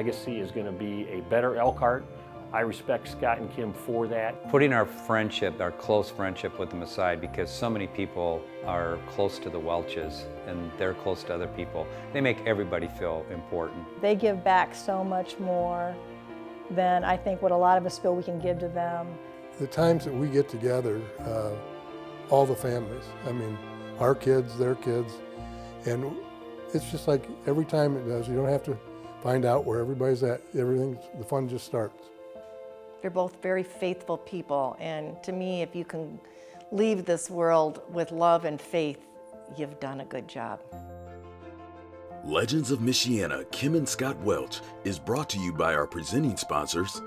legacy is going to be a better Elkhart. I respect Scott and Kim for that. Putting our friendship, our close friendship with them aside, because so many people are close to the Welches and they're close to other people. They make everybody feel important. They give back so much more than I think what a lot of us feel we can give to them. The times that we get together, all the families, I mean, our kids, their kids, and it's just like every time it does, you don't have to find out where everybody's at. Everything, the fun just starts. They're both very faithful people, and to me, if you can leave this world with love and faith, you've done a good job. Legends of Michiana, Kim and Scott Welch is brought to you by our presenting sponsors.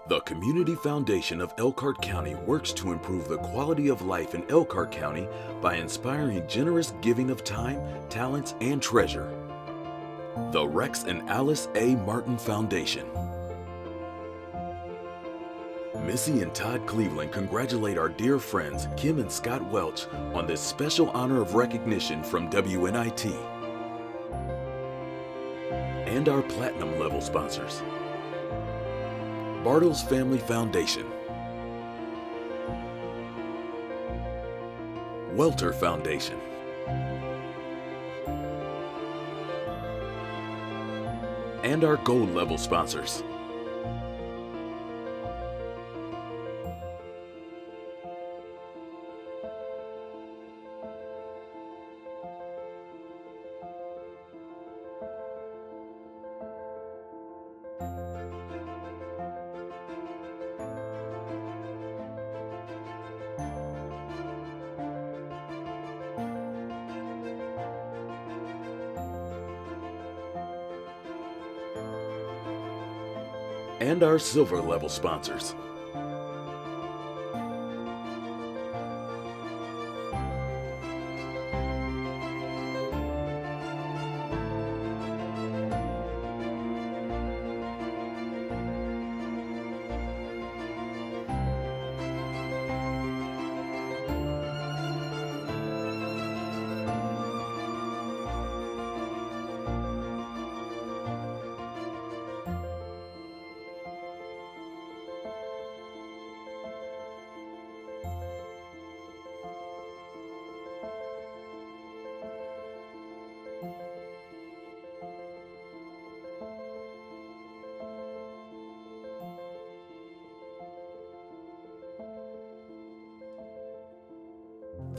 The Community Foundation of Elkhart County works to improve the quality of life in Elkhart County by inspiring generous giving of time, talents, and treasure. The Rex and Alice A. Martin Foundation. Missy and Todd Cleveland congratulate our dear friends Kim and Scott Welch on this special honor of recognition from WNIT. And our platinum level sponsors. Bartles Family Foundation, Welter Foundation, and our gold level sponsors. And our silver level sponsors.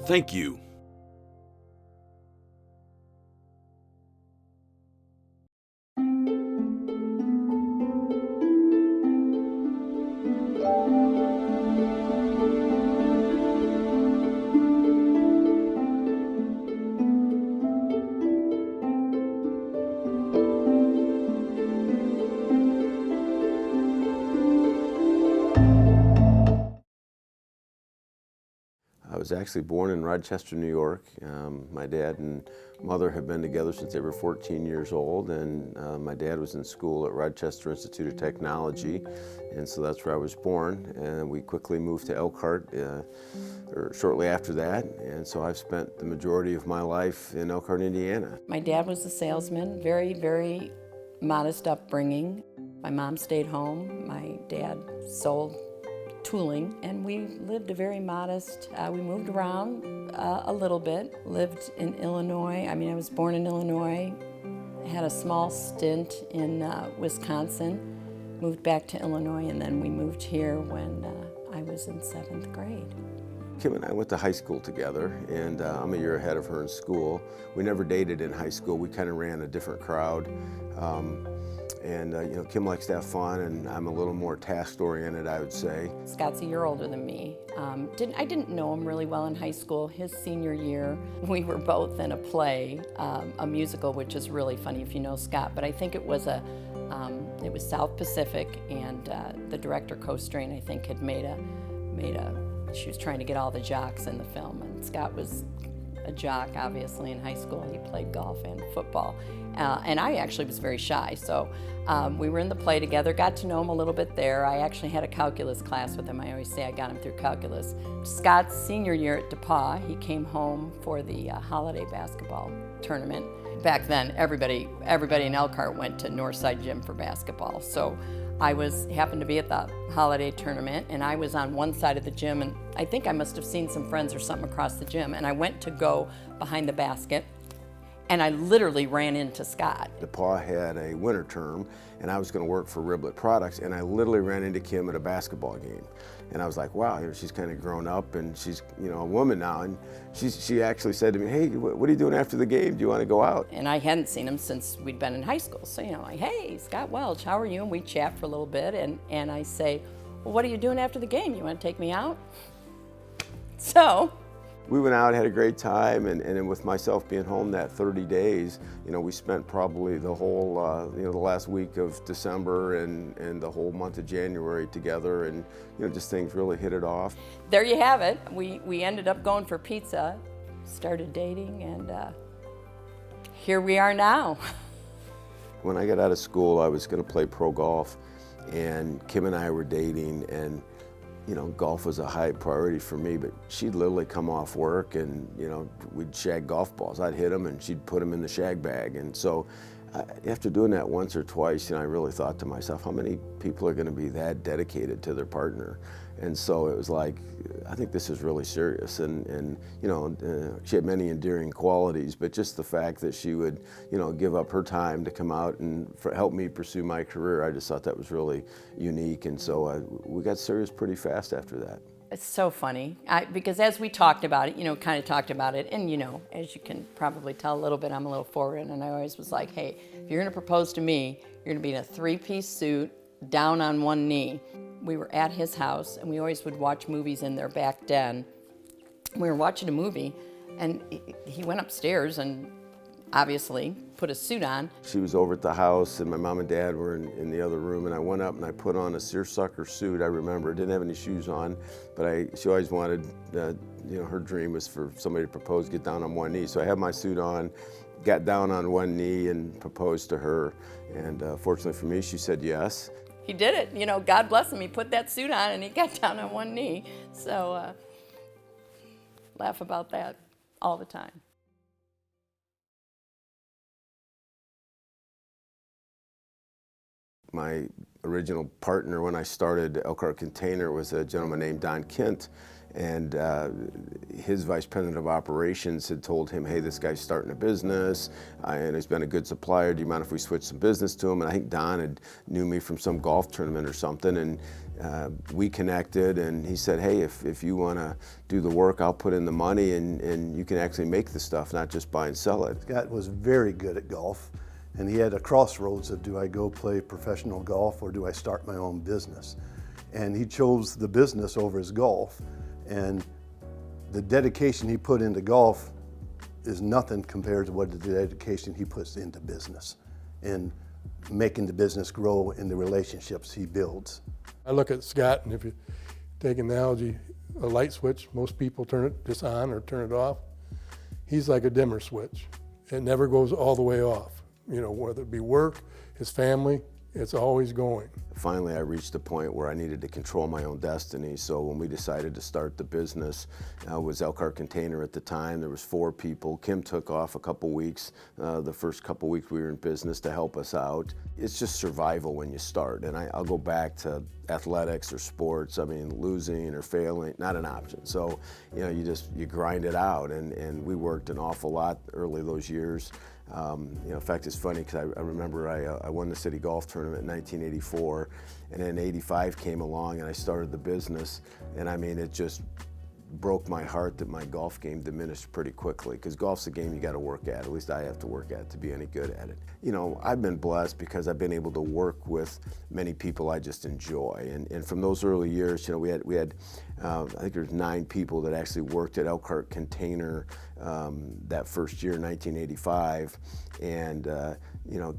Thank you. I was actually born in Rochester, New York. My dad and mother have been together since they were 14 years old, and my dad was in school at Rochester Institute of Technology, and so that's where I was born. And we quickly moved to Elkhart shortly after that, and so I've spent the majority of my life in Elkhart, Indiana. My dad was a salesman, very, very modest upbringing. My mom stayed home. My dad sold tooling, and we lived a very modest, we moved around a little bit, lived in Illinois. I mean, I was born in Illinois, had a small stint in Wisconsin, moved back to Illinois, and then we moved here when I was in 7th grade. Kim and I went to high school together, and I'm a year ahead of her in school. We never dated in high school. We kind of ran a different crowd. You know, Kim likes to have fun, and I'm a little more task-oriented, I would say. Scott's a year older than me. I didn't know him really well in high school. His senior year, we were both in a play, a musical, which is really funny if you know Scott, but I think it was South Pacific, and the director, Co-Strain, I think, had she was trying to get all the jocks in the film, and Scott was a jock, obviously, in high school. He played golf and football. And I actually was very shy, so we were in the play together, got to know him a little bit there. I actually had a calculus class with him. I always say I got him through calculus. Scott's senior year at DePauw, he came home for the holiday basketball tournament. back then, everybody in Elkhart went to Northside Gym for basketball. So I happened to be at the holiday tournament, and I was on one side of the gym, and I think I must have seen some friends or something across the gym, and I went to go behind the basket, and I literally ran into Scott. DePaul had a winter term, and I was going to work for Riblet Products, and I literally ran into Kim at a basketball game. And I was like, wow, she's kind of grown up, and she's a woman now. And she actually said to me, hey, what are you doing after the game? Do you want to go out? And I hadn't seen him since we'd been in high school. So, like, hey, Scott Welch, how are you? And we chat for a little bit, and I say, well, what are you doing after the game? You want to take me out? So we went out, had a great time, and then with myself being home that 30 days, we spent probably the whole, the last week of December and the whole month of January together, and just things really hit it off. There you have it. We ended up going for pizza, started dating, and here we are now. When I got out of school, I was going to play pro golf, and Kim and I were dating, and golf was a high priority for me, but she'd literally come off work and, we'd shag golf balls. I'd hit them and she'd put them in the shag bag. And so after doing that once or twice, I really thought to myself, how many people are going to be that dedicated to their partner? And so it was like, I think this is really serious. And she had many endearing qualities, but just the fact that she would, give up her time to come out and help me pursue my career, I just thought that was really unique. And so we got serious pretty fast after that. It's so funny, because as we talked about it, kind of talked about it, and as you can probably tell a little bit, I'm a little forward, and I always was like, hey, if you're gonna propose to me, you're gonna be in a 3-piece suit, down on one knee. We were at his house, and we always would watch movies in their back den. We were watching a movie, and he went upstairs and obviously put a suit on. She was over at the house, and my mom and dad were in the other room, and I went up and I put on a seersucker suit. I remember, didn't have any shoes on, but she always wanted, her dream was for somebody to propose, get down on one knee. So I had my suit on, got down on one knee and proposed to her, and fortunately for me, she said yes. He did it, God bless him, he put that suit on and he got down on one knee. So laugh about that all the time. My original partner when I started Elkhart Container was a gentleman named Don Kent, and his vice president of operations had told him, hey, this guy's starting a business, and he's been a good supplier. Do you mind if we switch some business to him? And I think Don knew me from some golf tournament or something, and we connected, and he said, hey, if you want to do the work, I'll put in the money, and you can actually make the stuff, not just buy and sell it. Scott was very good at golf. And he had a crossroads of, do I go play professional golf or do I start my own business? And he chose the business over his golf. And the dedication he put into golf is nothing compared to what the dedication he puts into business and making the business grow in the relationships he builds. I look at Scott, and if you take an analogy, a light switch, most people turn it just on or turn it off. He's like a dimmer switch. It never goes all the way off. Whether it be work, his family, it's always going. Finally, I reached a point where I needed to control my own destiny. So when we decided to start the business, was Elkhart Container at the time. There was 4 people. Kim took off a couple weeks, the first couple weeks we were in business, to help us out. It's just survival when you start. And I'll go back to athletics or sports. I mean, losing or failing, not an option. So, you grind it out. And we worked an awful lot early those years. In fact, it's funny because I remember I won the city golf tournament in 1984, and then 85 came along and I started the business, and I mean, it just broke my heart that my golf game diminished pretty quickly, because golf's a game you got to work at least I have to work at to be any good at it. I've been blessed because I've been able to work with many people I just enjoy, and from those early years, we had I think there's 9 people that actually worked at Elkhart Container that first year, 1985, and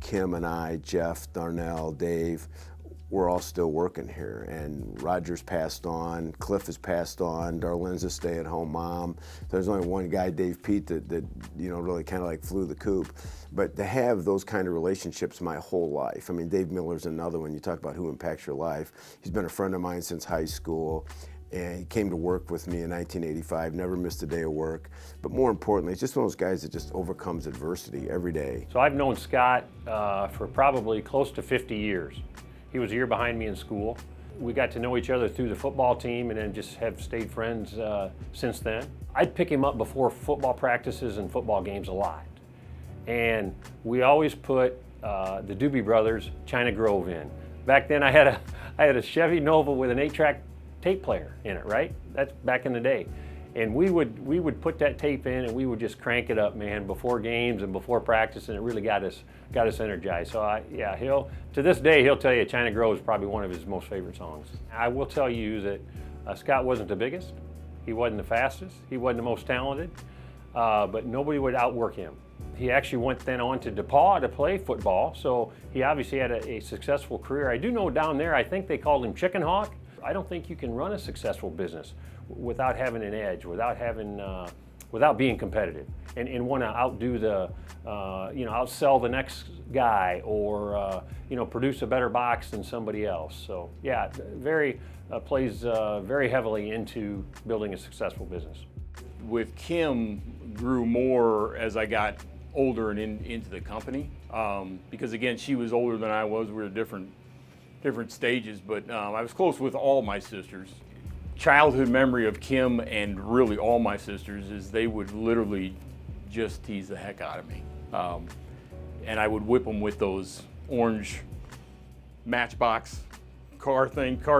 Kim and I, Jeff, Darnell, Dave, we're all still working here, and Roger's passed on, Cliff has passed on, Darlene's a stay-at-home mom. There's only one guy, Dave Pete, that really kind of like flew the coop. But to have those kind of relationships my whole life, I mean, Dave Miller's another one. You talk about who impacts your life. He's been a friend of mine since high school. And he came to work with me in 1985, never missed a day of work. But more importantly, he's just one of those guys that just overcomes adversity every day. So I've known Scott for probably close to 50 years. He was a year behind me in school. We got to know each other through the football team and then just have stayed friends since then. I'd pick him up before football practices and football games a lot. And we always put the Doobie Brothers China Grove in. Back then I had a Chevy Nova with an 8-track tape player in it, right? That's back in the day. And we would put that tape in and we would just crank it up, man, before games and before practice, and it really got us energized. So yeah, to this day he'll tell you China Grove is probably one of his most favorite songs. I will tell you that Scott wasn't the biggest, he wasn't the fastest, he wasn't the most talented, but nobody would outwork him. He actually went then on to DePaul to play football, so he obviously had a successful career. I do know down there, I think they called him Chicken Hawk. I don't think you can run a successful business without having an edge, without being competitive, and want to outdo outsell the next guy, or produce a better box than somebody else. So yeah, plays very heavily into building a successful business. With Kim, grew more as I got older and into the company, because again, she was older than I was. We were different stages, but I was close with all my sisters. Childhood memory of Kim and really all my sisters is they would literally just tease the heck out of me. And I would whip them with those orange Matchbox car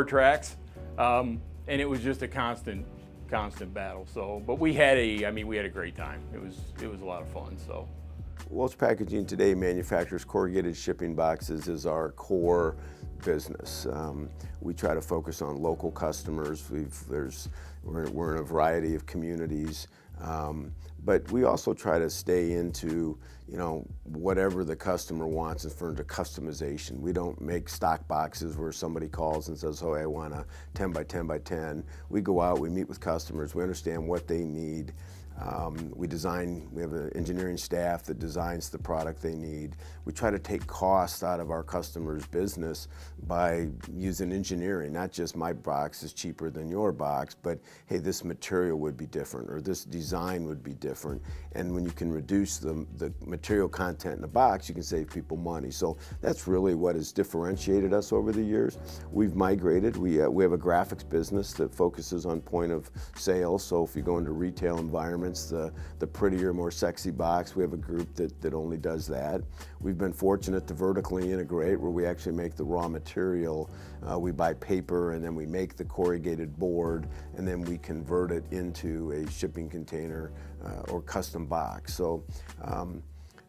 tracks. And it was just a constant battle. So, but we had a great time. It was a lot of fun, so. Welch Packaging today manufactures corrugated shipping boxes as our core business. We try to focus on local customers. We're in a variety of communities, but we also try to stay into whatever the customer wants in terms of customization. We don't make stock boxes where somebody calls and says, "Oh, I want a 10 by 10 by 10." We go out, we meet with customers, we understand what they need. We have an engineering staff that designs the product they need. We try to take costs out of our customers' business by using engineering, not just my box is cheaper than your box, but hey, this material would be different, or this design would be different. And when you can reduce the material content in the box, you can save people money. So that's really what has differentiated us over the years. We've migrated. We have a graphics business that focuses on point of sale. So if you go into retail environments, the prettier, more sexy box, we have a group that only does that. We've been fortunate to vertically integrate, where we actually make the raw material. We buy paper and then we make the corrugated board, and then we convert it into a shipping container or custom box. So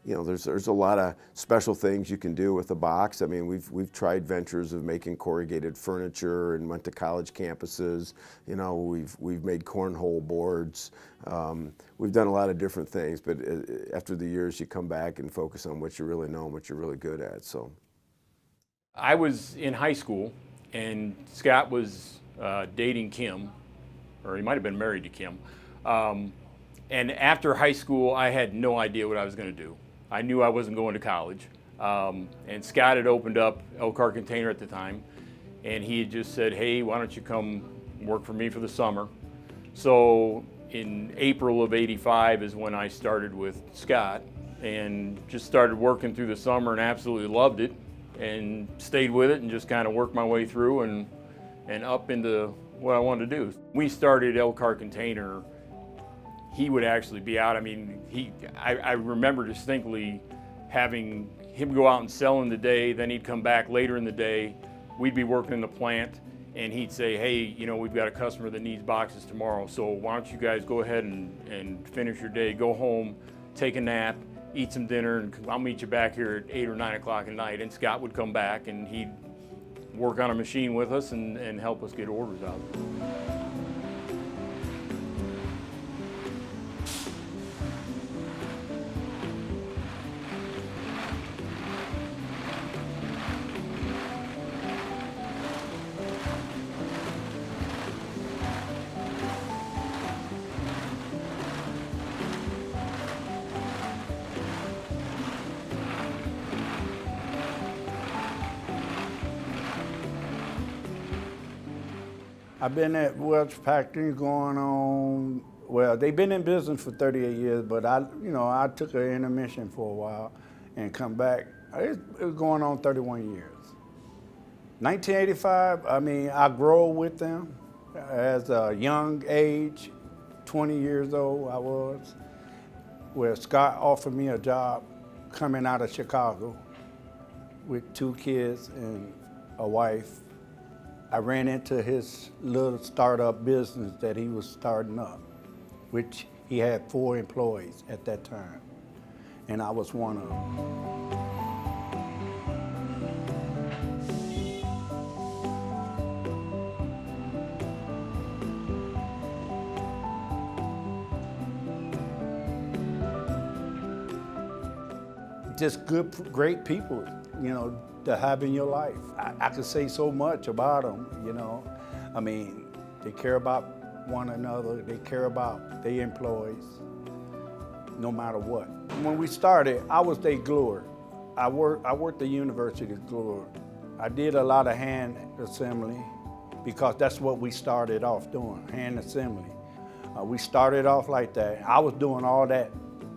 there's a lot of special things you can do with a box. I mean, we've tried ventures of making corrugated furniture and went to college campuses. We've made cornhole boards. We've done a lot of different things, but after the years, you come back and focus on what you really know and what you're really good at. So, I was in high school, and Scott was dating Kim, or he might have been married to Kim. And after high school, I had no idea what I was going to do. I knew I wasn't going to college. And Scott had opened up Elkhart Container at the time, and he had just said, "Hey, why don't you come work for me for the summer?" So in April of '85 is when I started with Scott, and just started working through the summer and absolutely loved it, and stayed with it and just kind of worked my way through and up into what I wanted to do. We started Elkhart Container. He would actually be out. I mean, I remember distinctly having him go out and sell in the day, then he'd come back later in the day. We'd be working in the plant, and he'd say, "Hey, we've got a customer that needs boxes tomorrow, so why don't you guys go ahead and finish your day, go home, take a nap, eat some dinner, and I'll meet you back here at 8 or 9 o'clock at night." And Scott would come back, and he'd work on a machine with us and help us get orders out. I've been at Welch Packaging going on, well, they've been in business for 38 years, but I took an intermission for a while and come back. It was going on 31 years. 1985, I grew with them as a young age, 20 years old I was, where Scott offered me a job coming out of Chicago with 2 kids and a wife. I ran into his little startup business that he was starting up, which he had 4 employees at that time, and I was one of them. Just great people, to have in your life. I could say so much about them, they care about one another, they care about their employees, no matter what. When we started, I was their gluer. I worked the university gluer. I did a lot of hand assembly because that's what we started off doing, hand assembly. We started off like that. I was doing all that,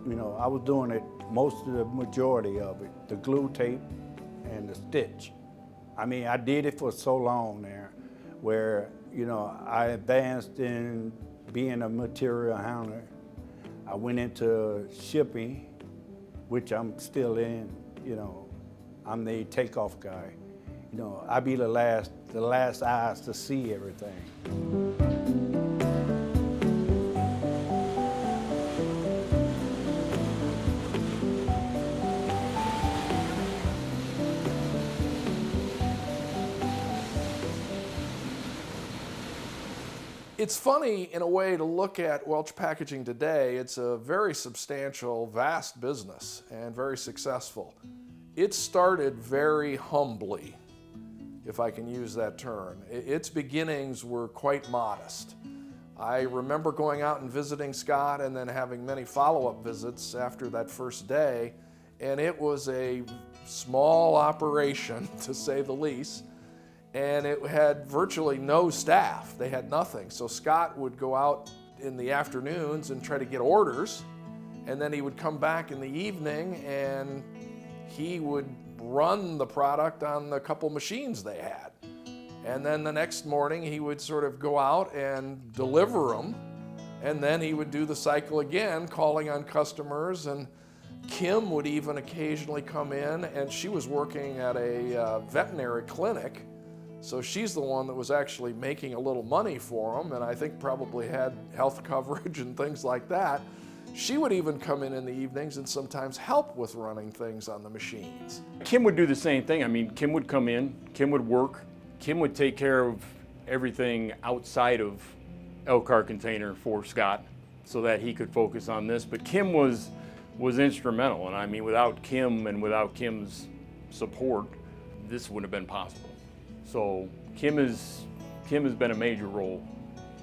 I was doing it, most of the majority of it, the glue tape and the stitch. I did it for so long there where, I advanced in being a material handler. I went into shipping, which I'm still in, I'm the takeoff guy. I be the last eyes to see everything. It's funny, in a way, to look at Welch Packaging today. It's a very substantial, vast business and very successful. It started very humbly, if I can use that term. Its beginnings were quite modest. I remember going out and visiting Scott and then having many follow-up visits after that first day, and it was a small operation, to say the least. And it had virtually no staff. They had nothing. So Scott would go out in the afternoons and try to get orders, and then he would come back in the evening and he would run the product on the couple machines they had. And then the next morning he would sort of go out and deliver them, and then he would do the cycle again, calling on customers. And Kim would even occasionally come in, and she was working at a veterinary clinic. So she's the one that was actually making a little money for them, and I think probably had health coverage and things like that. She would even come in the evenings and sometimes help with running things on the machines. Kim would do the same thing. Kim would come in, Kim would work, Kim would take care of everything outside of Elkhart Container for Scott so that he could focus on this. But Kim was instrumental, and without Kim and without Kim's support, this wouldn't have been possible. So Kim has been a major role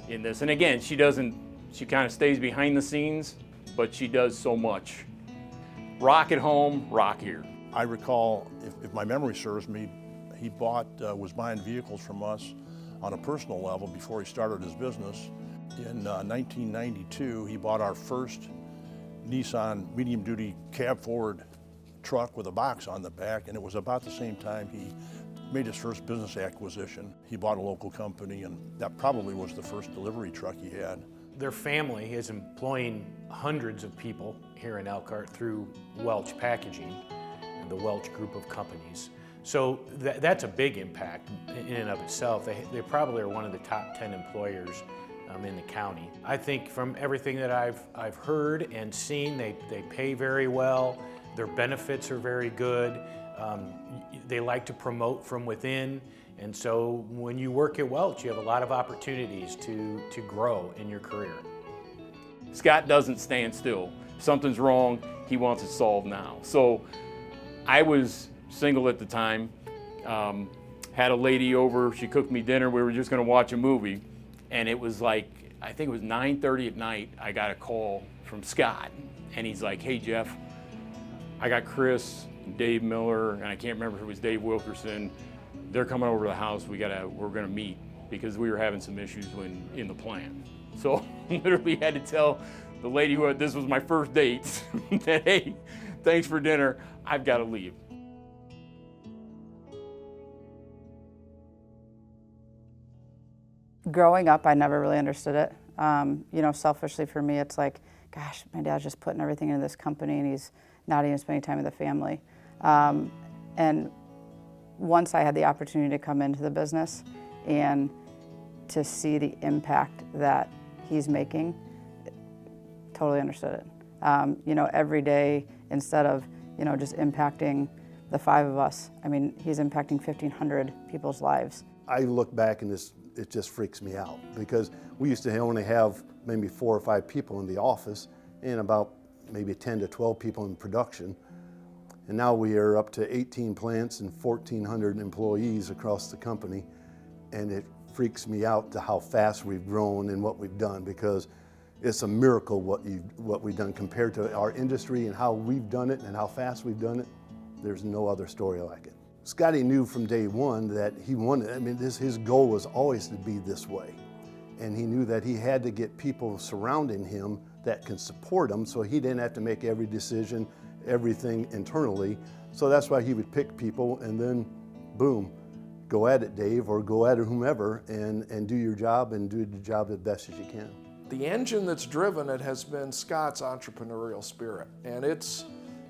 in this. And again, she kind of stays behind the scenes, but she does so much. Rock at home, rock here. I recall, if my memory serves me, he was buying vehicles from us on a personal level before he started his business. In 1992, he bought our first Nissan medium-duty cab-forward truck with a box on the back, and it was about the same time he made his first business acquisition. He bought a local company, and that probably was the first delivery truck he had. Their family is employing hundreds of people here in Elkhart through Welch Packaging and the Welch group of companies. So that's a big impact in and of itself. They probably are one of the top 10 employers in the county. I think from everything that I've heard and seen, they pay very well. Their benefits are very good. They like to promote from within, and so when you work at Welch, you have a lot of opportunities to grow in your career. Scott doesn't stand still. If something's wrong, he wants it solved now. So I was single at the time, had a lady over, she cooked me dinner, we were just gonna watch a movie, and it was like, I think it was 9:30 at night, I got a call from Scott, and he's like, hey Jeff, I got Chris, Dave Miller, and I can't remember if it was Dave Wilkerson. They're coming over to the house. We're gonna meet. because we were having some issues in the plant. So literally had to tell the lady who this was my first date that, hey, thanks for dinner, I've got to leave. Growing up, I never really understood it. You know, selfishly for me, it's like, gosh, my dad's just putting everything into this company and he's not even spending time with the family. And once I had the opportunity to come into the business and to see the impact that he's making, totally understood it. You know, every day, instead of, you know, just impacting the 5 of us, I mean, he's impacting 1,500 people's lives. I look back and it just freaks me out, because we used to only have maybe 4 or 5 people in the office and about maybe 10 to 12 people in production. And now we are up to 18 plants and 1,400 employees across the company. And it freaks me out to how fast we've grown and what we've done, because it's a miracle what we've done compared to our industry and how we've done it and how fast we've done it. There's no other story like it. Scotty knew from day one that he wanted, I mean, his goal was always to be this way. And he knew that he had to get people surrounding him that can support him, so he didn't have to make every decision, everything internally. So that's why he would pick people and then, boom, go at it, Dave, or go at it, whomever, and do your job and do the job as best as you can. The engine that's driven it has been Scott's entrepreneurial spirit, and it's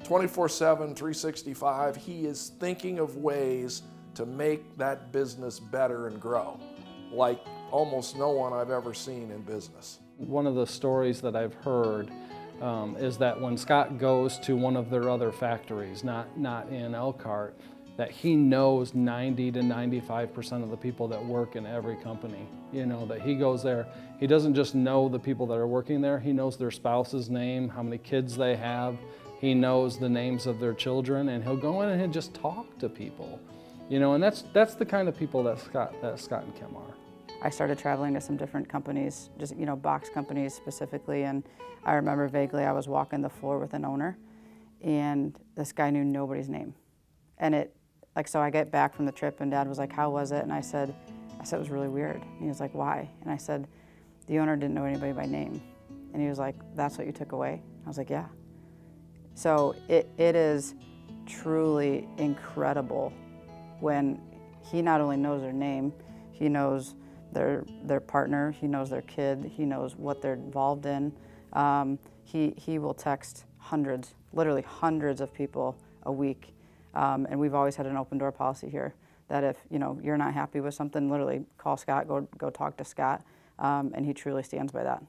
24/7, 365. He is thinking of ways to make that business better and grow, like almost no one I've ever seen in business. One of the stories that I've heard is that when Scott goes to one of their other factories, not in Elkhart, that he knows 90 to 95% of the people that work in every company. You know, that he goes there, he doesn't just know the people that are working there, he knows their spouse's name, how many kids they have, he knows the names of their children, and he'll go in and he'll just talk to people. You know, and that's the kind of people that Scott and Kim are. I started traveling to some different companies, just, you know, box companies specifically, and I remember vaguely I was walking the floor with an owner, and this guy knew nobody's name. And so I get back from the trip, and Dad was like, how was it? And I said it was really weird. And he was like, why? And I said, the owner didn't know anybody by name. And he was like, that's what you took away? I was like, yeah. So it is truly incredible when he not only knows their name, he knows their partner, he knows their kid, he knows what they're involved in. He will text hundreds, literally hundreds of people a week. And we've always had an open door policy here, that if, you know, you're not happy with something, literally call Scott, go talk to Scott, and he truly stands by that.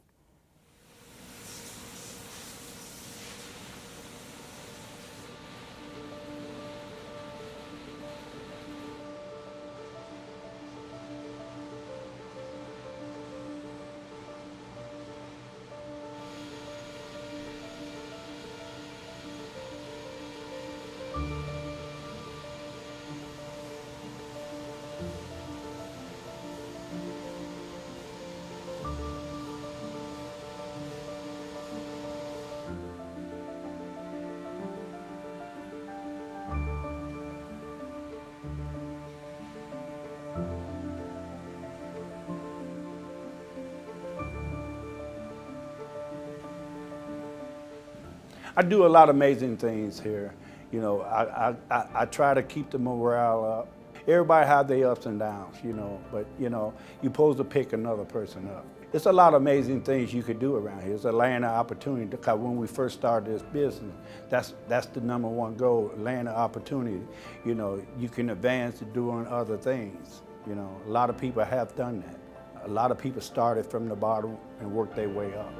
I do a lot of amazing things here. You know, I try to keep the morale up. Everybody have their ups and downs, you know, but, you know, you're supposed to pick another person up. It's a lot of amazing things you could do around here. It's a land of opportunity, because when we first started this business, that's the #1 goal, land of opportunity. You know, you can advance to doing other things. You know, a lot of people have done that. A lot of people started from the bottom and worked their way up.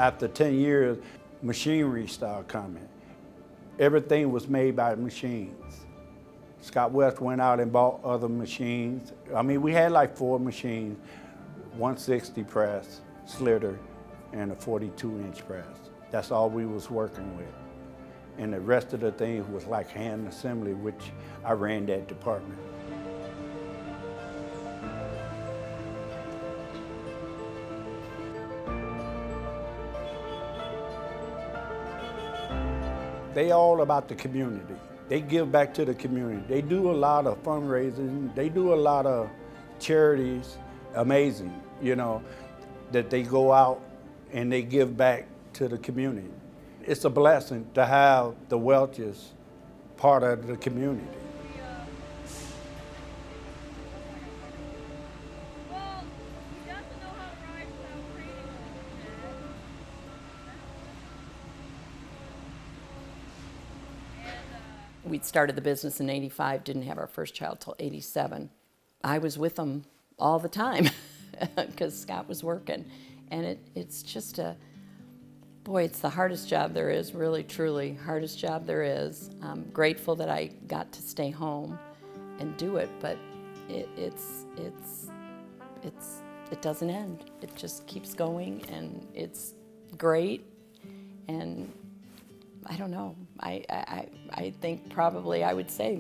After 10 years, machinery started coming. Everything was made by machines. Scott Welch went out and bought other machines. I mean, we had like 4 machines, 160 press, slitter, and a 42-inch press. That's all we was working with. And the rest of the things was like hand assembly, which I ran that department. They all about the community. They give back to the community. They do a lot of fundraising. They do a lot of charities. Amazing, you know, that they go out and they give back to the community. It's a blessing to have the Welches part of the community. We'd started the business in '85, didn't have our first child till '87. I was with them all the time because Scott was working. And it's just boy, it's the hardest job there is, really, truly, hardest job there is. I'm grateful that I got to stay home and do it, but it doesn't end. It just keeps going, and it's great. And I don't know. I think probably I would say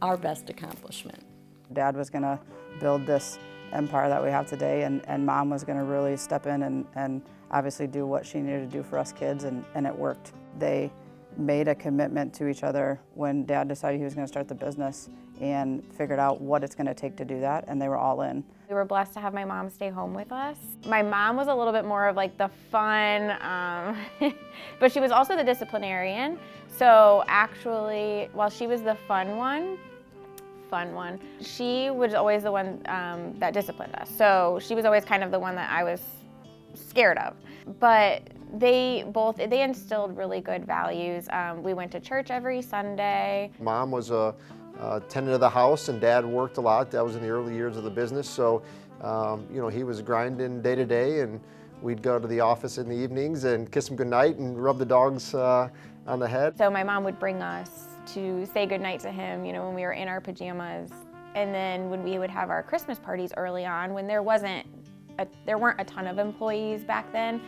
our best accomplishment. Dad was going to build this empire that we have today, and Mom was going to really step in and obviously do what she needed to do for us kids, and it worked. They made a commitment to each other when Dad decided he was going to start the business and figured out what it's going to take to do that, and they were all in. We were blessed to have my mom stay home with us. My mom was a little bit more of like the fun, but she was also the disciplinarian. So actually, while she was the fun one, she was always the one that disciplined us. So she was always kind of the one that I was scared of. But they instilled really good values. We went to church every Sunday. Mom was a tenant of the house, and Dad worked a lot. That was in the early years of the business, so you know, he was grinding day to day, and we'd go to the office in the evenings and kiss him goodnight and rub the dogs on the head. So my mom would bring us to say goodnight to him, you know, when we were in our pajamas. And then when we would have our Christmas parties early on, when there weren't a ton of employees back then,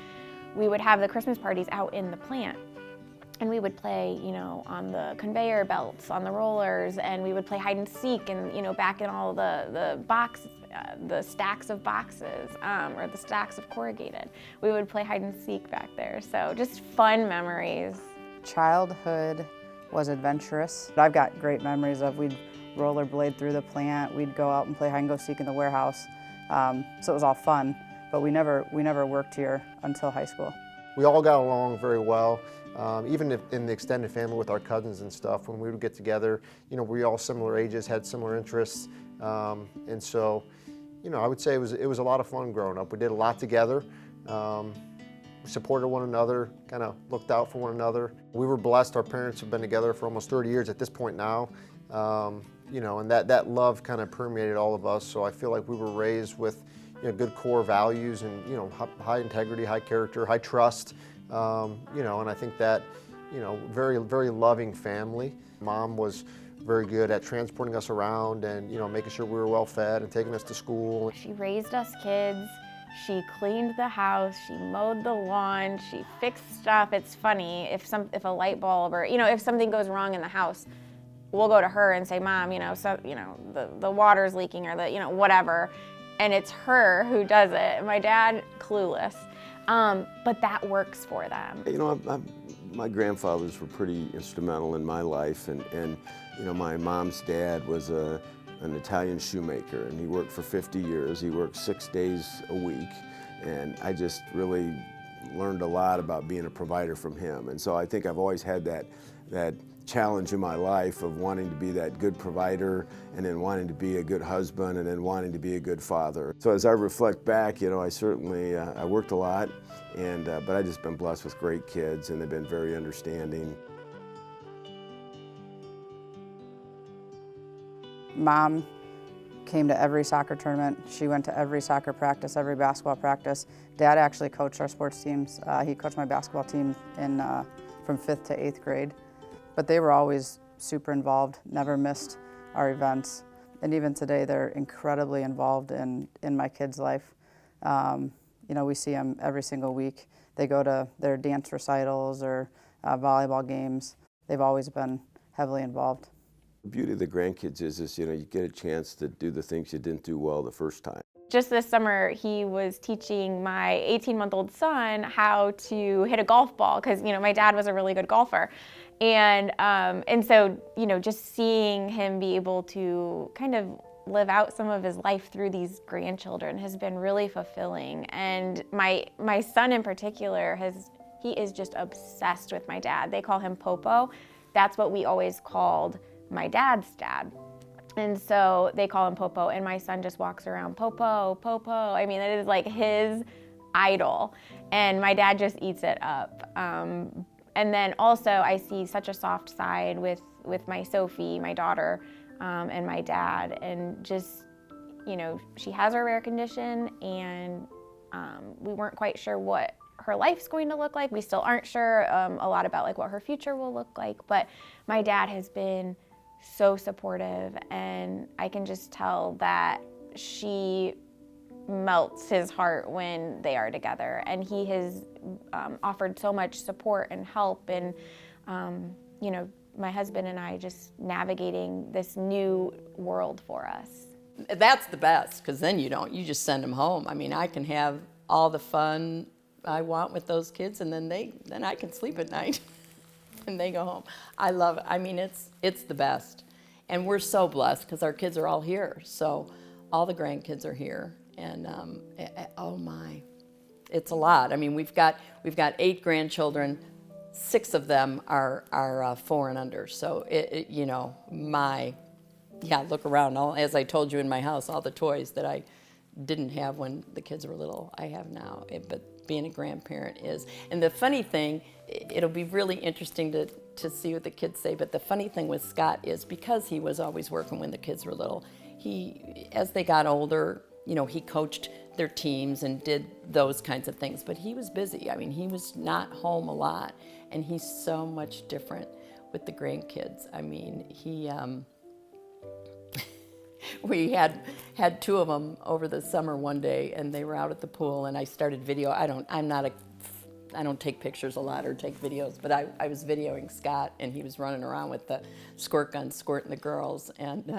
we would have the Christmas parties out in the plant. And we would play, you know, on the conveyor belts, on the rollers, and we would play hide and seek, and you know, back in all the boxes, the stacks of boxes, or the stacks of corrugated. We would play hide and seek back there. So just fun memories. Childhood was adventurous. I've got great memories of we'd rollerblade through the plant, we'd go out and play hide and go seek in the warehouse. So it was all fun, but we never worked here until high school. We all got along very well. Even in the extended family with our cousins and stuff, when we would get together, you know, we all similar ages, had similar interests, and so, you know, I would say it was a lot of fun growing up. We did a lot together, we supported one another, kind of looked out for one another. We were blessed. Our parents have been together for almost 30 years at this point now, you know, and that love kind of permeated all of us. So I feel like we were raised with, you know, good core values and, you know, high integrity, high character, high trust. You know, and I think that, you know, very, very loving family. Mom was very good at transporting us around and, you know, making sure we were well fed and taking us to school. She raised us kids. She cleaned the house. She mowed the lawn. She fixed stuff. It's funny, if a light bulb or, you know, if something goes wrong in the house, we'll go to her and say, Mom, you know, so, you know, the water's leaking or the, you know, whatever. And it's her who does it. My dad, clueless. But that works for them. You know, my grandfathers were pretty instrumental in my life, and you know, my mom's dad was an Italian shoemaker, and he worked for 50 years. He worked 6 days a week, and I just really learned a lot about being a provider from him. And so I think I've always had that challenge in my life of wanting to be that good provider, and then wanting to be a good husband, and then wanting to be a good father. So as I reflect back, you know, I certainly I worked a lot, and but I've just been blessed with great kids, and they've been very understanding. Mom came to every soccer tournament. She went to every soccer practice, every basketball practice. Dad actually coached our sports teams. He coached my basketball team from 5th to 8th grade. But they were always super involved, never missed our events. And even today, they're incredibly involved in my kids' life. You know, we see them every single week. They go to their dance recitals or volleyball games. They've always been heavily involved. The beauty of the grandkids is you know, you get a chance to do the things you didn't do well the first time. Just this summer, he was teaching my 18-month-old son how to hit a golf ball because, you know, my dad was a really good golfer. And so, you know, just seeing him be able to kind of live out some of his life through these grandchildren has been really fulfilling. And my son in particular, he is just obsessed with my dad. They call him Popo. That's what we always called my dad's dad. And so they call him Popo, and my son just walks around, Popo, Popo. I mean, it is like his idol, and my dad just eats it up. And then also I see such a soft side with my Sophie, my daughter, and my dad, and just, you know, she has a rare condition, and we weren't quite sure what her life's going to look like. We still aren't sure a lot about like what her future will look like, but my dad has been so supportive, and I can just tell that she melts his heart when they are together, and he has offered so much support and help, and you know, my husband and I just navigating this new world for us. That's the best, because then you just send them home. I mean, I can have all the fun I want with those kids, and then I can sleep at night. And they go home. I love it. I mean, it's the best. And we're so blessed because our kids are all here. So all the grandkids are here. And oh my, it's a lot. I mean, we've got 8 grandchildren. 6 of them are 4 and under. So you know, look around. As I told you in my house, all the toys that I didn't have when the kids were little, I have now. But being a grandparent is. And the funny thing, it'll be really interesting to see what the kids say, but the funny thing with Scott is because he was always working when the kids were little, as they got older, you know, he coached their teams and did those kinds of things, but he was busy. I mean, he was not home a lot, and he's so much different with the grandkids. I mean, we had 2 of them over the summer one day, and they were out at the pool, and I started video. I don't take pictures a lot or take videos, but I was videoing Scott, and he was running around with the squirt gun squirting the girls, and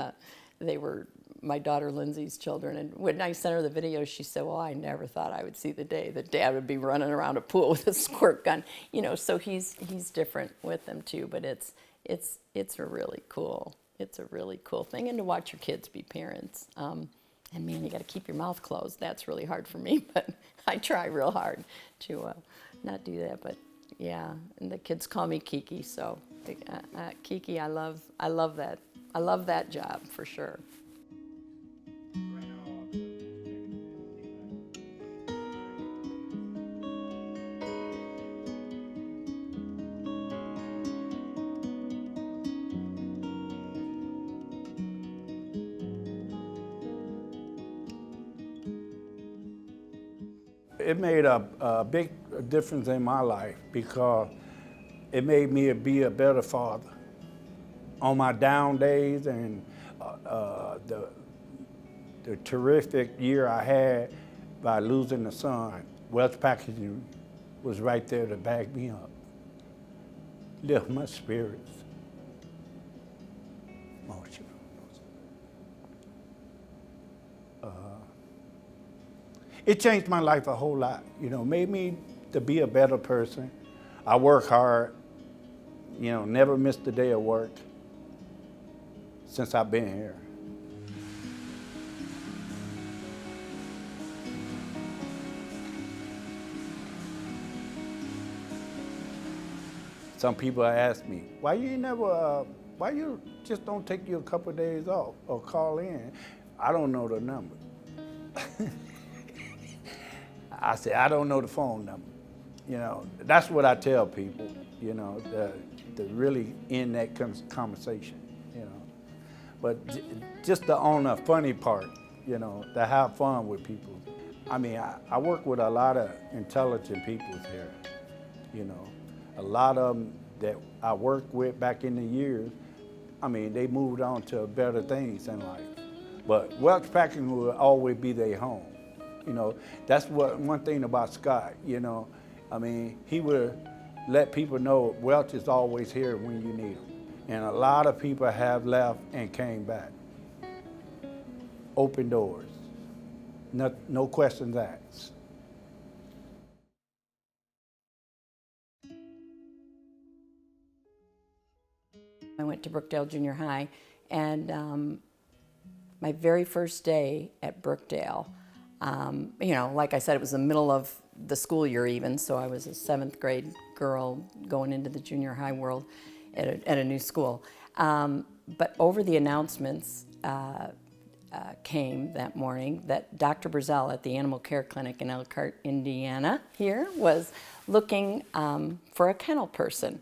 they were my daughter Lindsay's children. And when I sent her the video, she said, well, I never thought I would see the day that Dad would be running around a pool with a squirt gun. You know, so he's different with them too, but it's a really cool thing. And to watch your kids be parents. And man, you got to keep your mouth closed. That's really hard for me, but I try real hard to not do that. But yeah, and the kids call me Kiki, so Kiki, I love that. I love that job for sure. It made a big difference in my life because it made me be a better father. On my down days and the terrific year I had by losing a son, Welch Packaging was right there to back me up, lift my spirits. It changed my life a whole lot, you know, made me to be a better person. I work hard, you know, never missed a day of work since I've been here. Some people ask me, why you just don't take you a couple of days off or call in? I don't know the number. I say, I don't know the phone number. You know, that's what I tell people, you know, to really end that conversation, you know. But just on the funny part, you know, to have fun with people. I mean, I work with a lot of intelligent people here, you know. A lot of them that I worked with back in the years, I mean, they moved on to better things in life. But Welch Packaging will always be their home. You know, that's one thing about Scott, you know. I mean, he would let people know Welch is always here when you need him. And a lot of people have left and came back. Open doors. No questions asked. I went to Brookdale Junior High, and my very first day at Brookdale, you know, like I said, it was the middle of the school year even, so I was a 7th grade girl going into the junior high world at a new school. But over the announcements came that morning that Dr. Brazell at the Animal Care Clinic in Elkhart, Indiana, here, was looking for a kennel person.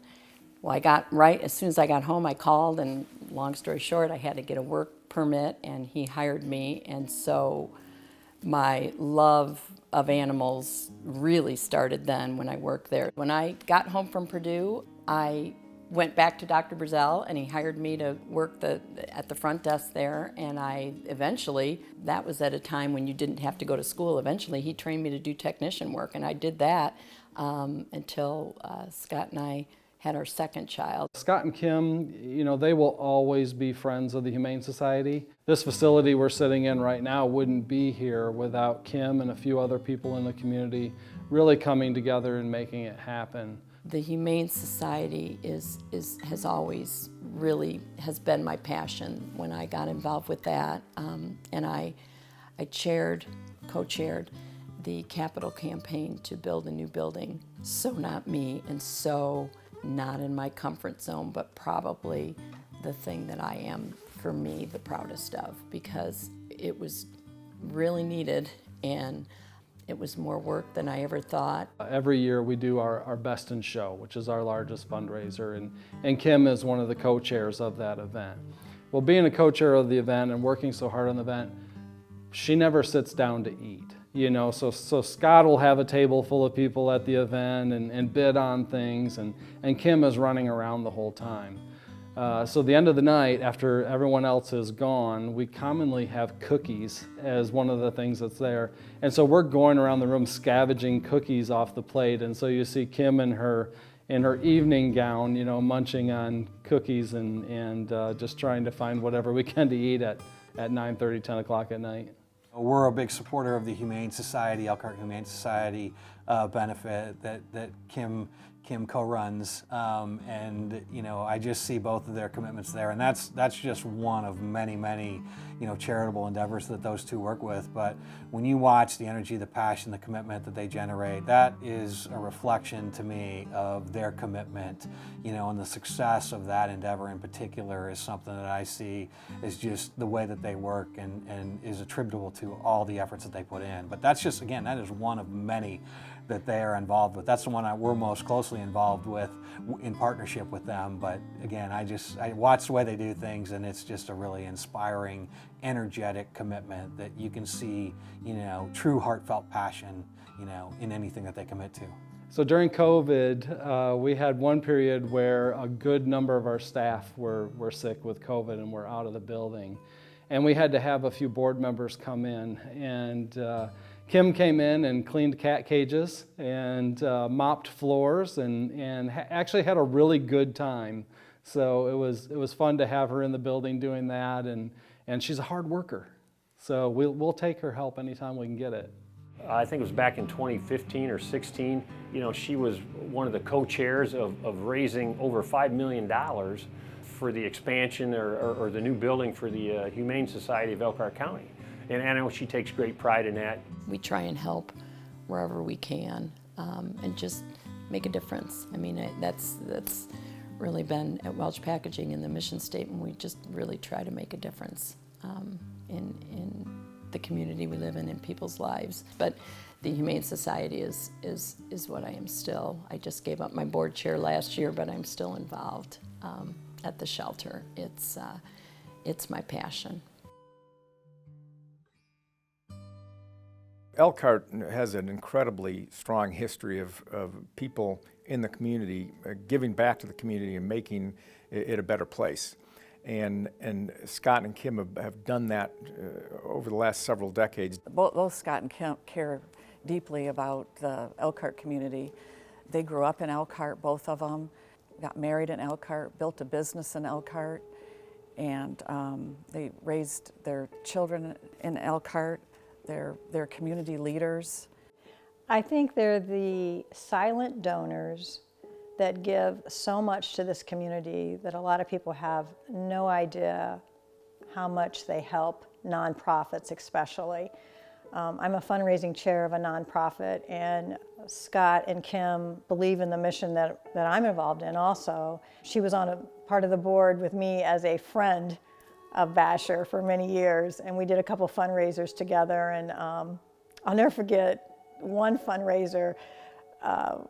Well, I got right, as soon as I got home, I called, and long story short, I had to get a work permit, and he hired me, and so my love of animals really started then when I worked there. When I got home from Purdue, I went back to Dr. Brazell, and he hired me to work at the front desk there, and I eventually, that was at a time when you didn't have to go to school, eventually he trained me to do technician work, and I did that until Scott and I had our second child. Scott and Kim, you know, they will always be friends of the Humane Society. This facility we're sitting in right now wouldn't be here without Kim and a few other people in the community really coming together and making it happen. The Humane Society has always really has been my passion when I got involved with that. And I co-chaired the capital campaign to build a new building. So not me, and so not in my comfort zone, but probably the thing that I am, for me, the proudest of, because it was really needed, and it was more work than I ever thought. Every year we do our Best in Show, which is our largest fundraiser, and Kim is one of the co-chairs of that event. Well, being a co-chair of the event and working so hard on the event, she never sits down to eat. You know, so Scott will have a table full of people at the event and bid on things, and Kim is running around the whole time. So the end of the night, after everyone else is gone, we commonly have cookies as one of the things that's there. And so we're going around the room scavenging cookies off the plate, and so you see Kim in her evening gown, you know, munching on cookies and just trying to find whatever we can to eat at 9:30, 10 o'clock at night. We're a big supporter of the Humane Society, Elkhart Humane Society benefit that Kim co-runs, and you know, I just see both of their commitments there, and that's just one of many you know, charitable endeavors that those two work with. But when you watch the energy, the passion, the commitment that they generate, that is a reflection to me of their commitment, you know, and the success of that endeavor in particular is something that I see is just the way that they work and is attributable to all the efforts that they put in. But that's just, again, that is one of many that they are involved with. That's the one we're most closely involved with in partnership with them. But again, I watch the way they do things, and it's just a really inspiring, energetic commitment that you can see, you know, true heartfelt passion, you know, in anything that they commit to. So during COVID, we had one period where a good number of our staff were sick with COVID and were out of the building. And we had to have a few board members come in, and Kim came in and cleaned cat cages and mopped floors and actually had a really good time. So it was fun to have her in the building doing that, and she's a hard worker. So we'll take her help anytime we can get it. I think it was back in 2015 or 16, you know, she was one of the co-chairs of raising over $5 million for the expansion or the new building for the Humane Society of Elkhart County. And I know she takes great pride in that. We try and help wherever we can and just make a difference. I mean, that's really been at Welch Packaging in the mission statement. We just really try to make a difference in the community we live in people's lives. But the Humane Society is what I am still. I just gave up my board chair last year, but I'm still involved at the shelter. It's my passion. Elkhart has an incredibly strong history of people in the community giving back to the community and making it a better place. And Scott and Kim have done that over the last several decades. Both Scott and Kim care deeply about the Elkhart community. They grew up in Elkhart, both of them, got married in Elkhart, built a business in Elkhart, and they raised their children in Elkhart, They're community leaders. I think they're the silent donors that give so much to this community that a lot of people have no idea how much they help nonprofits especially. I'm a fundraising chair of a nonprofit, and Scott and Kim believe in the mission that I'm involved in also. She was on a part of the board with me as a friend of Basher for many years, and we did a couple fundraisers together, and I'll never forget one fundraiser. Not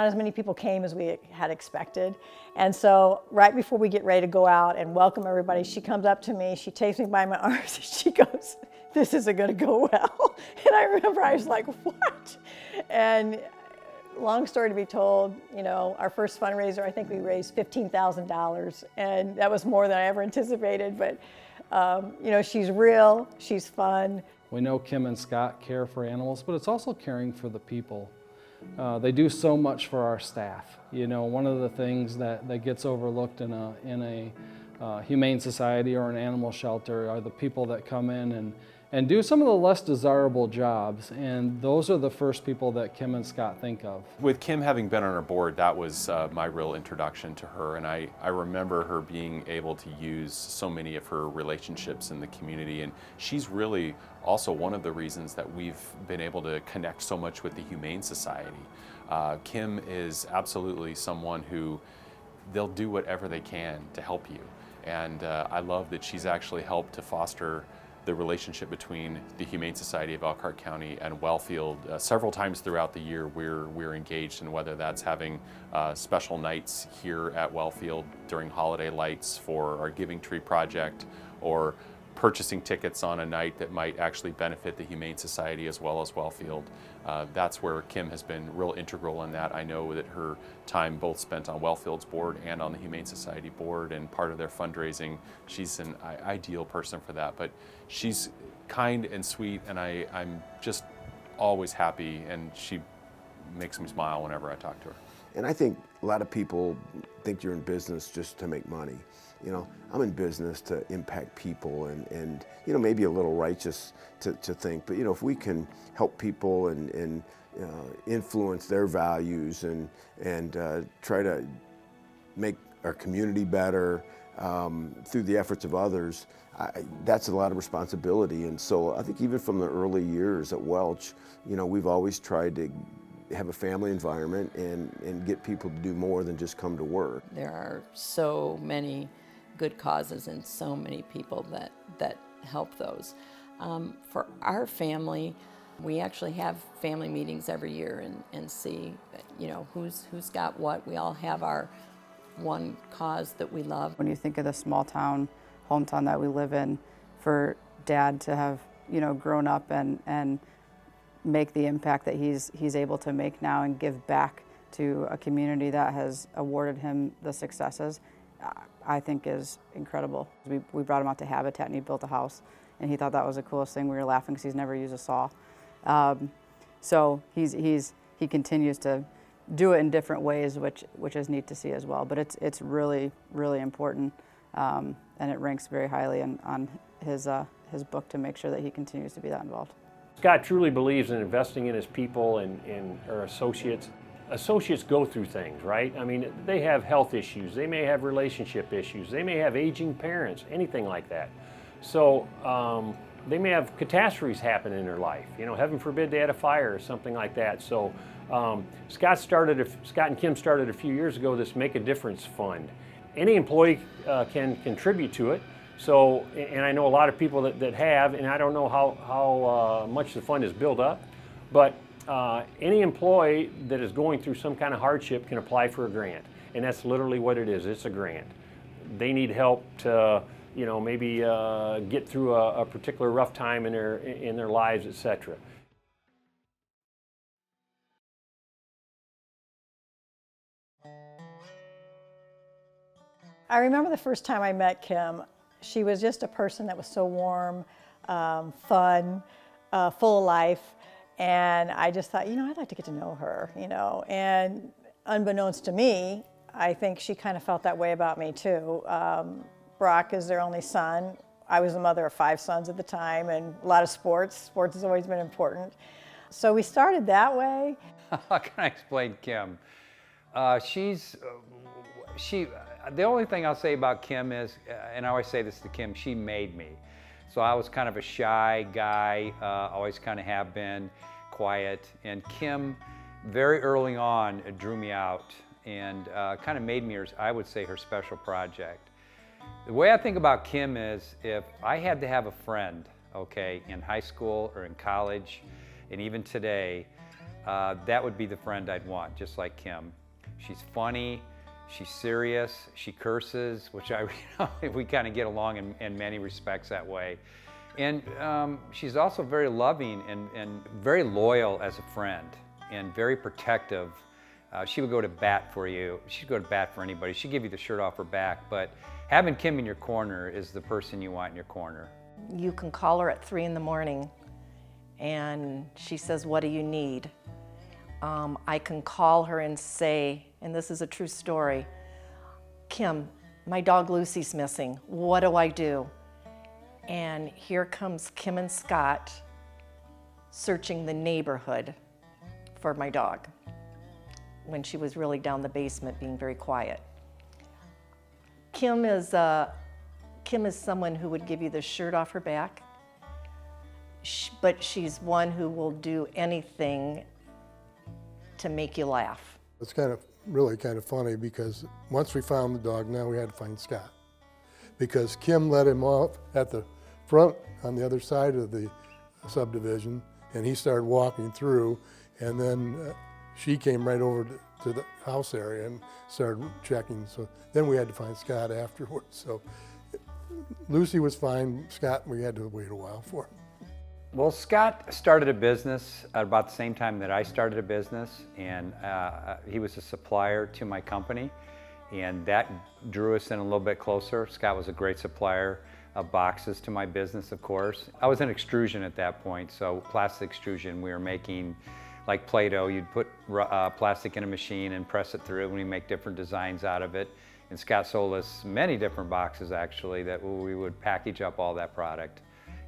as many people came as we had expected. And so right before we get ready to go out and welcome everybody, she comes up to me, she takes me by my arms, and she goes, "This isn't gonna go well." And I remember I was like, "What?" And long story to be told, you know, our first fundraiser, I think we raised $15,000, and that was more than I ever anticipated. But you know, she's real, she's fun. We know Kim and Scott care for animals, but it's also caring for the people. They do so much for our staff. You know, one of the things that gets overlooked in a humane society or an animal shelter are the people that come in and do some of the less desirable jobs, and those are the first people that Kim and Scott think of. With Kim having been on our board, that was my real introduction to her, and I remember her being able to use so many of her relationships in the community, and she's really also one of the reasons that we've been able to connect so much with the Humane Society. Kim is absolutely someone who they'll do whatever they can to help you, and I love that she's actually helped to foster the relationship between the Humane Society of Elkhart County and Wellfield. Several times throughout the year we're engaged in, whether that's having special nights here at Wellfield during holiday lights for our Giving Tree project, or purchasing tickets on a night that might actually benefit the Humane Society as well as Wellfield. That's where Kim has been real integral in that. I know that her time both spent on Wellfield's board and on the Humane Society board and part of their fundraising, she's an ideal person for that. But she's kind and sweet, and I'm just always happy, and she makes me smile whenever I talk to her. And I think a lot of people think you're in business just to make money. You know, I'm in business to impact people, and you know, maybe a little righteous to think, but you know, if we can help people and influence their values and try to make our community better through the efforts of others, that's a lot of responsibility. And so I think even from the early years at Welch, you know, we've always tried to have a family environment and get people to do more than just come to work. There are so many good causes and so many people that help those. For our family, we actually have family meetings every year and see, you know, who's got what. We all have our one cause that we love. When you think of the small town, hometown that we live in, for Dad to have, you know, grown up and make the impact that he's able to make now and give back to a community that has awarded him the successes, I think is incredible. We brought him out to Habitat and he built a house, and he thought that was the coolest thing. We were laughing because he's never used a saw. So he continues to do it in different ways, which is neat to see as well. But it's really, really important, and it ranks very highly on his book to make sure that he continues to be that involved. Scott truly believes in investing in his people and our associates. Associates go through things, right? I mean, they have health issues, they may have relationship issues, they may have aging parents, anything like that. So they may have catastrophes happen in their life. You know, heaven forbid they had a fire or something like that. So Scott and Kim started a few years ago this Make a Difference Fund. Any employee can contribute to it. So, and I know a lot of people that have, and I don't know how much the fund is built up, but any employee that is going through some kind of hardship can apply for a grant, and that's literally what it is. It's a grant. They need help to, you know, maybe get through a particular rough time in their lives, etc. I remember the first time I met Kim. She was just a person that was so warm, fun, full of life. And I just thought, you know, I'd like to get to know her, you know. And unbeknownst to me, I think she kind of felt that way about me too. Brock is their only son. I was the mother of 5 sons at the time, and a lot of sports. Sports has always been important. So we started that way. How can I explain Kim? The only thing I'll say about Kim is, and I always say this to Kim, she made me. So I was kind of a shy guy, always kind of have been, quiet. And Kim, very early on, drew me out and kind of made me, I would say, her special project. The way I think about Kim is, if I had to have a friend, okay, in high school or in college, and even today, that would be the friend I'd want, just like Kim. She's funny, she's serious, she curses, which we kind of get along in many respects that way. And she's also very loving and very loyal as a friend and very protective. She would go to bat for you. She'd go to bat for anybody. She'd give you the shirt off her back, but having Kim in your corner is the person you want in your corner. You can call her at 3 in the morning and she says, "What do you need?" I can call her and say, and this is a true story, "Kim, my dog Lucy's missing. What do I do?" And here comes Kim and Scott searching the neighborhood for my dog when she was really down the basement being very quiet. Kim is someone who would give you the shirt off her back, but she's one who will do anything to make you laugh. It's really kind of funny because once we found the dog, now we had to find Scott. Because Kim let him off at the front on the other side of the subdivision, and he started walking through, and then she came right over to the house area and started checking. So then we had to find Scott afterwards. So Lucy was fine. Scott, we had to wait a while for. Well, Scott started a business at about the same time that I started a business, and he was a supplier to my company, and that drew us in a little bit closer. Scott was a great supplier of boxes to my business, of course. I was in extrusion at that point, so plastic extrusion. We were making like Play-Doh. You'd put plastic in a machine and press it through, and we make different designs out of it. And Scott sold us many different boxes, actually, that we would package up all that product.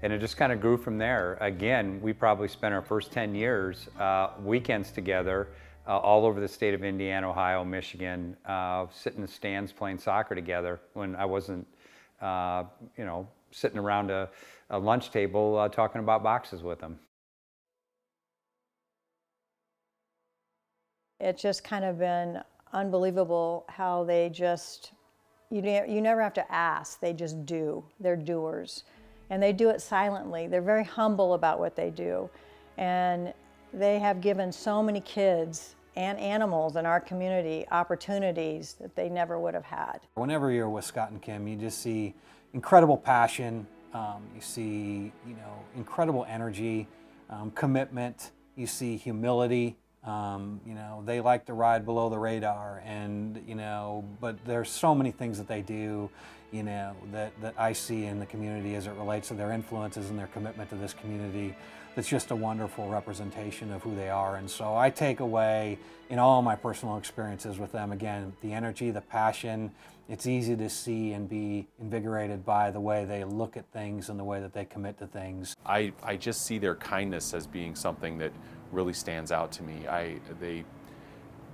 And it just kind of grew from there. Again, we probably spent our first 10 years weekends together all over the state of Indiana, Ohio, Michigan, sitting in the stands playing soccer together when I wasn't, sitting around a lunch table talking about boxes with them. It's just kind of been unbelievable how they just, you never have to ask, they just do. They're doers. And they do it silently. They're very humble about what they do. And they have given so many kids and animals in our community opportunities that they never would have had. Whenever you're with Scott and Kim, you just see incredible passion, you see, incredible energy, commitment, you see humility. They like to ride below the radar, and but there's so many things that they do, that I see in the community as it relates to their influences and their commitment to this community. That's just a wonderful representation of who they are. And so I take away in all my personal experiences with them, again, the energy, the passion. It's easy to see and be invigorated by the way they look at things and the way that they commit to things. I just see their kindness as being something that really stands out to me.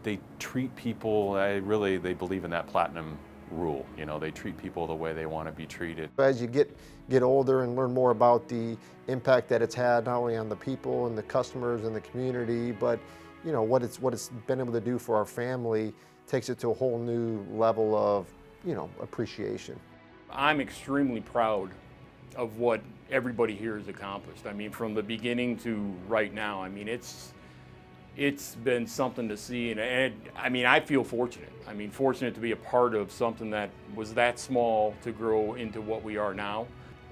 They treat people, they believe in that platinum rule. They treat people the way they want to be treated. As you get older and learn more about the impact that it's had, not only on the people and the customers and the community, but what it's been able to do for our family, takes it to a whole new level of appreciation. I'm extremely proud of what everybody here has accomplished. I mean, from the beginning to right now, I mean, it's been something to see, and I feel fortunate. Fortunate to be a part of something that was that small to grow into what we are now,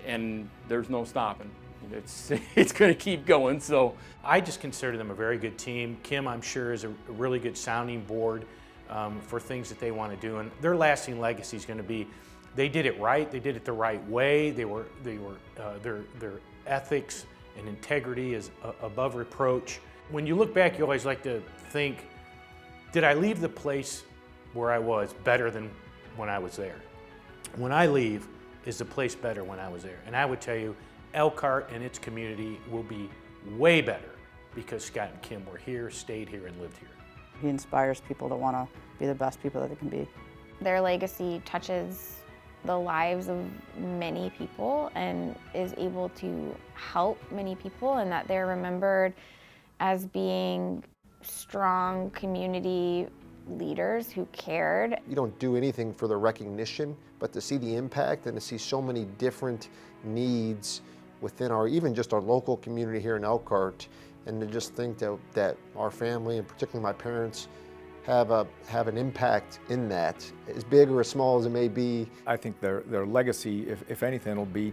and there's no stopping. It's going to keep going. So I just consider them a very good team. Kim, I'm sure, is a really good sounding board for things that they want to do, and their lasting legacy is going to be, they did it right, they did it the right way, their ethics and integrity is above reproach. When you look back, you always like to think, did I leave the place where I was better than when I was there? When I leave, is the place better when I was there? And I would tell you, Elkhart and its community will be way better because Scott and Kim were here, stayed here, and lived here. He inspires people to want to be the best people that they can be. Their legacy touches the lives of many people and is able to help many people, and that they're remembered as being strong community leaders who cared. You don't do anything for the recognition, but to see the impact and to see so many different needs within our, even just our local community here in Elkhart, and to just think that our family, and particularly my parents, have an impact in that, as big or as small as it may be. I think their legacy, if anything, will be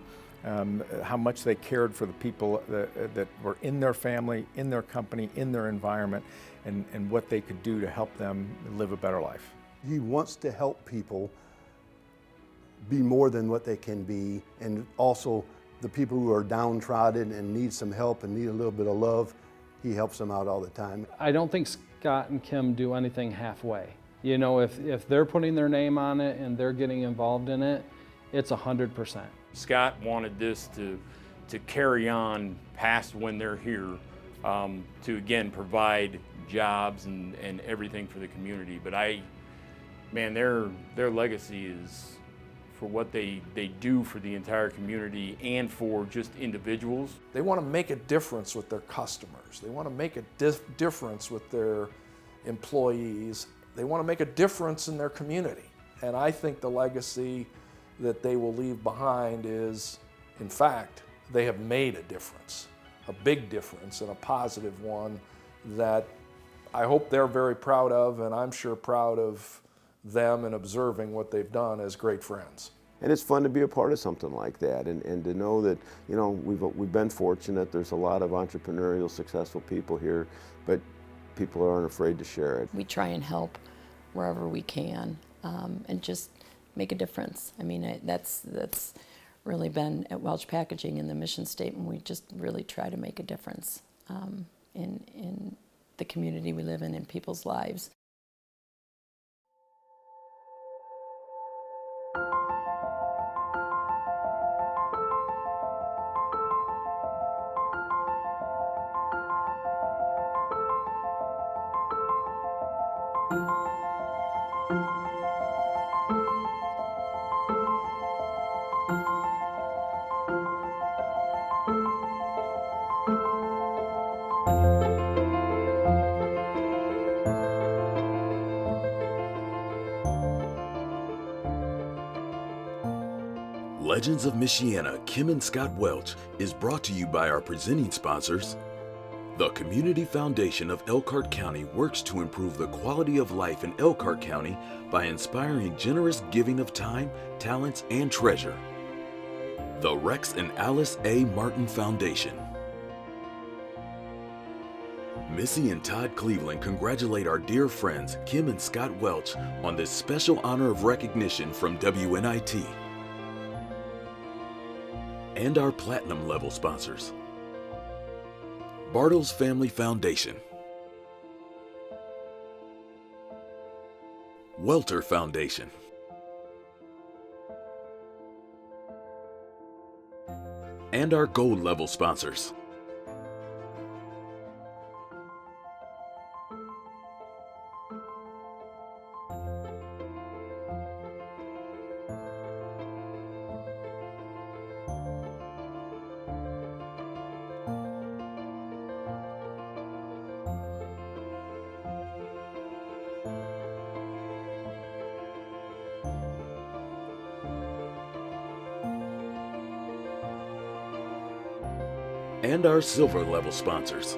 how much they cared for the people that were in their family, in their company, in their environment, and what they could do to help them live a better life. He wants to help people be more than what they can be, and also the people who are downtrodden and need some help and need a little bit of love, he helps them out all the time. I don't think Scott and Kim do anything halfway. You know, if they're putting their name on it and they're getting involved in it, it's 100%. Scott wanted this to carry on past when they're here, to again provide jobs and everything for the community. But man, their legacy is for what they do for the entire community and for just individuals. They want to make a difference with their customers. They want to make a difference with their employees. They want to make a difference in their community. And I think the legacy that they will leave behind is, in fact, they have made a difference, a big difference, and a positive one that I hope they're very proud of, and I'm sure proud of them and observing what they've done as great friends. And it's fun to be a part of something like that, and to know that, you know, we've been fortunate. There's a lot of entrepreneurial, successful people here, but people aren't afraid to share it. We try and help wherever we can, and just make a difference. I mean, that's really been at Welch Packaging in the mission statement. We just really try to make a difference in the community we live in people's lives. Legends of Michiana, Kim and Scott Welch is brought to you by our presenting sponsors. The Community Foundation of Elkhart County works to improve the quality of life in Elkhart County by inspiring generous giving of time, talents, and treasure. The Rex and Alice A. Martin Foundation. Missy and Todd Cleveland congratulate our dear friends Kim and Scott Welch on this special honor of recognition from WNIT. And our platinum level sponsors. Bartles Family Foundation, Welter Foundation, and our gold level sponsors. And our silver level sponsors.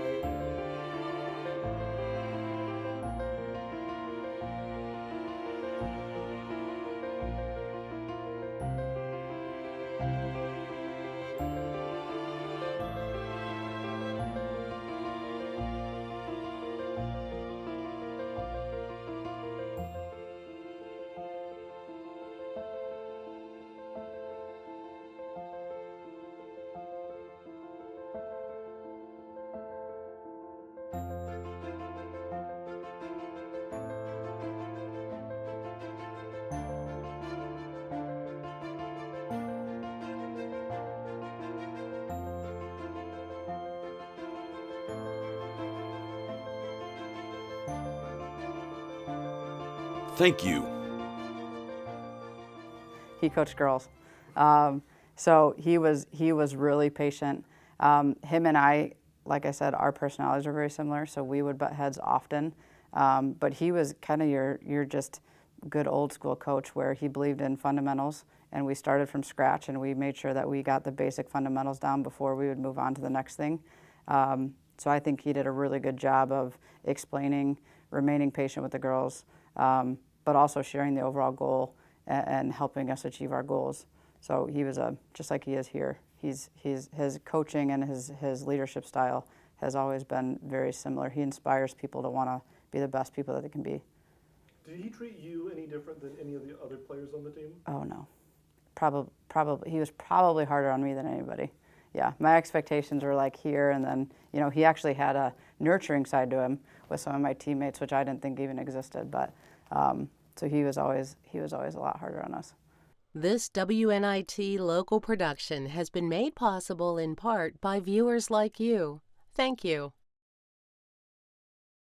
Thank you. He coached girls. So he was really patient. Him and I, like I said, our personalities are very similar, so we would butt heads often. But he was kind of your just good old school coach where he believed in fundamentals, and we started from scratch and we made sure that we got the basic fundamentals down before we would move on to the next thing. So I think he did a really good job of explaining, remaining patient with the girls, but also sharing the overall goal and helping us achieve our goals. So he was just like he is here. His coaching and his leadership style has always been very similar. He inspires people to want to be the best people that they can be. Did he treat you any different than any of the other players on the team? Oh no, probably he was probably harder on me than anybody. Yeah, my expectations were like here, and then he actually had a nurturing side to him with some of my teammates, which I didn't think even existed. But so he was always a lot harder on us. This WNIT local production has been made possible in part by viewers like you. Thank you.